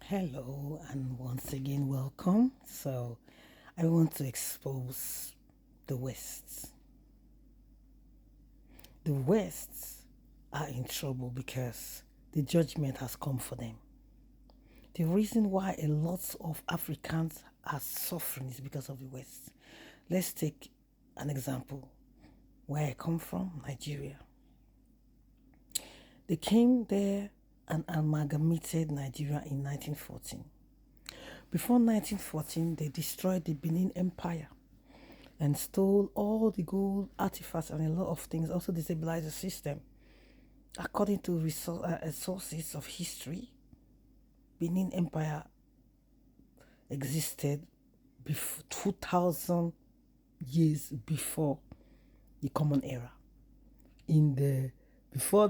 Hello, and once again, welcome. So, I want to expose the West. The West are in trouble because the judgment has come for them. The reason why a lot of Africans are suffering is because of the West. Let's take an example. Where I come from, Nigeria. They came there and amalgamated Nigeria in 1914. Before 1914, they destroyed the Benin Empire and stole all the gold artifacts and a lot of things, also destabilized the system. According to sources of history, Benin Empire existed 2,000 years before the Common Era. In the before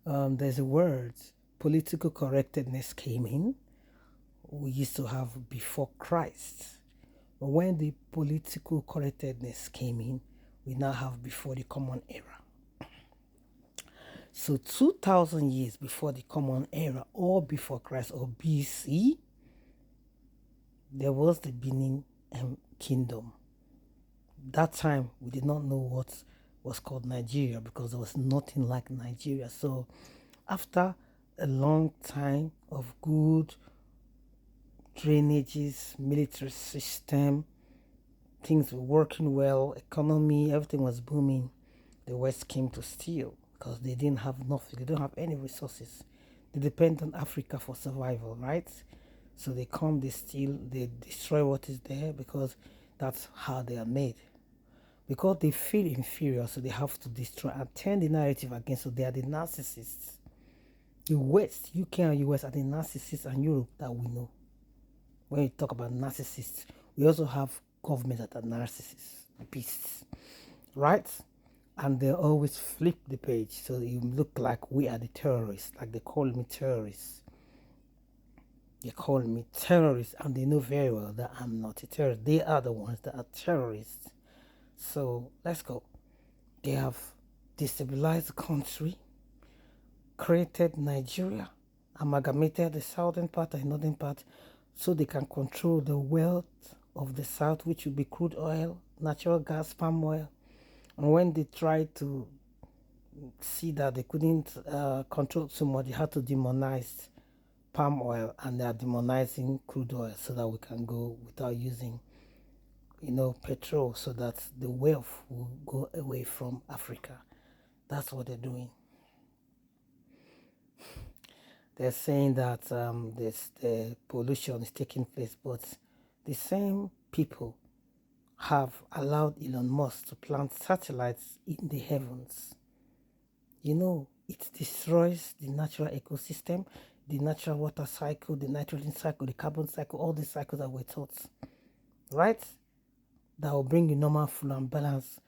there's a word political correctness came in. We used to have before Christ. But when the political correctness came in, we now have before the Common Era. So 2,000 years before the Common Era, or before Christ, or BC, there was the Benin Kingdom. That time, we did not know what was called Nigeria because there was nothing like Nigeria. So after a long time of good drainages, military system, things were working well, economy, everything was booming, the West came to steal because they didn't have nothing, they don't have any resources. They depend on Africa for survival, right? So they come, they steal, they destroy what is there because that's how they are made. Because they feel inferior, so they have to destroy and turn the narrative against. So they are the narcissists. The West, UK and US are the narcissists, and Europe that we know. When you talk about narcissists, we also have governments that are narcissists, beasts, right? And they always flip the page so you look like we are the terrorists, like they call me terrorists. They call me terrorists, and they know very well that I'm not a terrorist. They are the ones that are terrorists. So let's go. They have destabilized the country, created Nigeria, amalgamated the southern part and northern part so they can control the wealth of the south, which would be crude oil, natural gas, palm oil. And when they tried to see that they couldn't control too much, they had to demonize palm oil, and they are demonizing crude oil so that we can go without using petrol, so that the wealth will go away from Africa. That's what they're doing. They're saying that the pollution is taking place, but the same people have allowed Elon Musk to plant satellites in the heavens. It destroys the natural ecosystem, the natural water cycle, the nitrogen cycle, the carbon cycle, all the cycles that we're taught, right? That will bring a normal flow and balance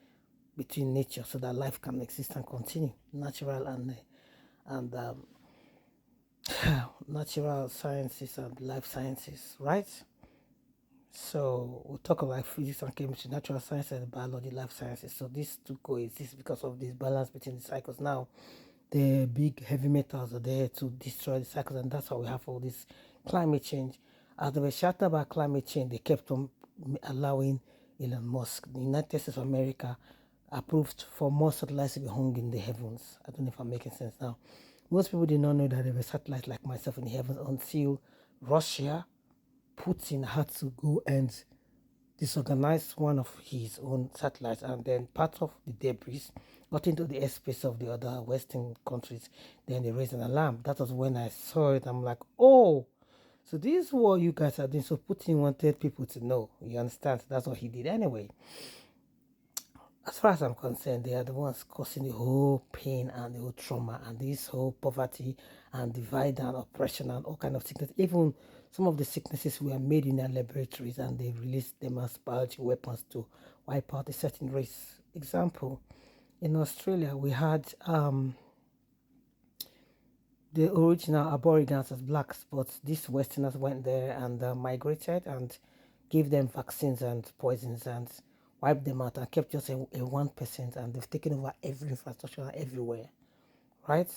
between nature so that life can exist and continue, natural and natural sciences and life sciences, right? So we'll talk about physics and chemistry, natural sciences, biology, life sciences. So these two coexist because of this balance between the cycles. Now, the big heavy metals are there to destroy the cycles, and that's how we have all this climate change. As they were shouting about climate change, they kept on allowing Elon Musk, the United States of America, approved for more satellites to be hung in the heavens. I don't know if I'm making sense now. Most people did not know that there were satellites like myself in the heavens until Russia, Putin had to go and disorganize one of his own satellites, and then part of the debris got into the airspace of the other Western countries. Then they raised an alarm. That was when I saw it. I'm like, oh, so this is what you guys are doing. So Putin wanted people to know. You understand? That's what he did anyway. As far as I'm concerned, they are the ones causing the whole pain and the whole trauma and this whole poverty and divide and oppression and all kind of sickness. Even some of the sicknesses were made in their laboratories and they released them as biology weapons to wipe out a certain race. Example, in Australia, we had the original Aborigines as blacks, but these Westerners went there and migrated and gave them vaccines and poisons and wiped them out and kept just a 1%, and they've taken over every infrastructure everywhere, right?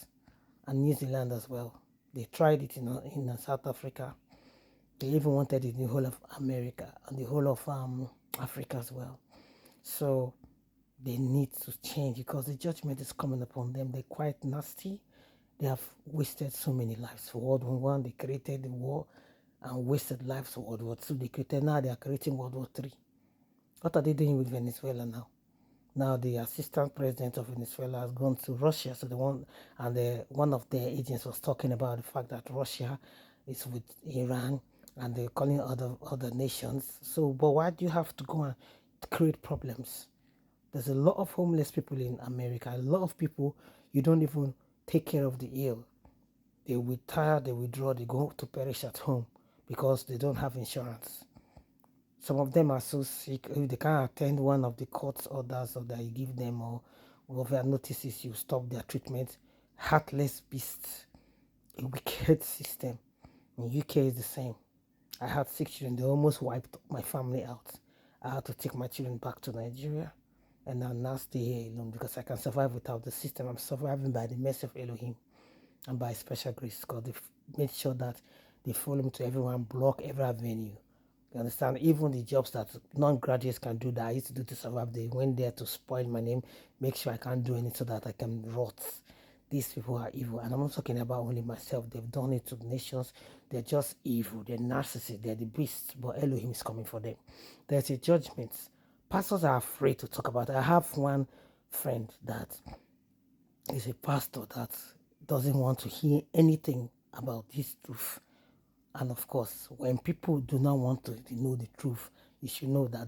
And New Zealand as well. They tried it in South Africa. They even wanted it in the whole of America and the whole of Africa as well. So they need to change because the judgment is coming upon them. They're quite nasty. They have wasted so many lives. For World War One, they created the war and wasted lives for World War Two. They created, now they are creating World War Three. What are they doing with Venezuela now? Now the assistant president of Venezuela has gone to Russia. So one of their agents was talking about the fact that Russia is with Iran and they're calling other nations. So, but why do you have to go and create problems? There's a lot of homeless people in America. A lot of people, you don't even take care of the ill. They retire, they withdraw, they go to perish at home because they don't have insurance. Some of them are so sick, if they can't attend one of the court orders or that you give them or whatever notices you stop their treatment. Heartless beasts, a wicked system. In UK is the same. I had 6 children, they almost wiped my family out. I had to take my children back to Nigeria and I'll now stay here alone because I can survive without the system. I'm surviving by the mercy of Elohim and by special grace because they made sure that they follow me to everyone, block every avenue. You understand? Even the jobs that non-graduates can do that I used to do to survive, they went there to spoil my name, make sure I can't do anything so that I can rot. These people are evil. And I'm not talking about only myself. They've done it to the nations. They're just evil. They're narcissists. They're the beasts. But Elohim is coming for them. There's a judgment. Pastors are afraid to talk about it. I have one friend that is a pastor that doesn't want to hear anything about this truth. And of course, when people do not want to know the truth, you should know that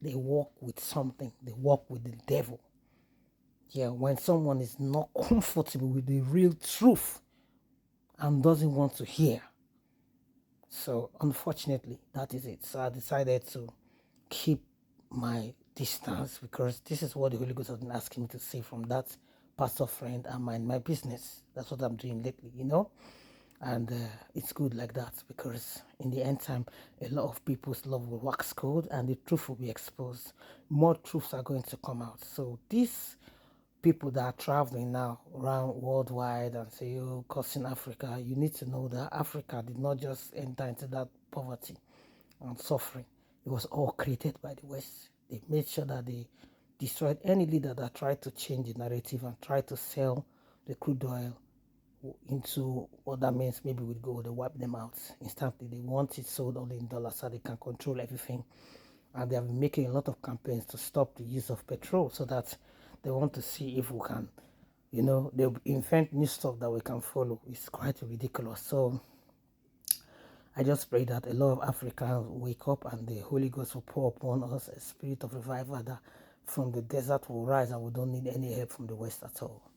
they walk with something. They walk with the devil. Yeah, when someone is not comfortable with the real truth and doesn't want to hear. So unfortunately, that is it. So I decided to keep my distance because this is what the Holy Ghost has been asking me to say from that pastor friend and mind my business. That's what I'm doing lately. And it's good like that because in the end time, a lot of people's love will wax cold and the truth will be exposed. More truths are going to come out. So these people that are traveling now around worldwide and say, oh, cursing Africa, you need to know that Africa did not just enter into that poverty and suffering. It was all created by the West. They made sure that they destroyed any leader that tried to change the narrative and tried to sell the crude oil into what that means. Maybe with gold, they wipe them out instantly. They want it sold only in dollars so they can control everything. And they have been making a lot of campaigns to stop the use of petrol so that they want to see if we can, they'll invent new stuff that we can follow. It's quite ridiculous. So I just pray that a lot of Africans wake up and the Holy Ghost will pour upon us a spirit of revival that from the desert will rise and we don't need any help from the West at all.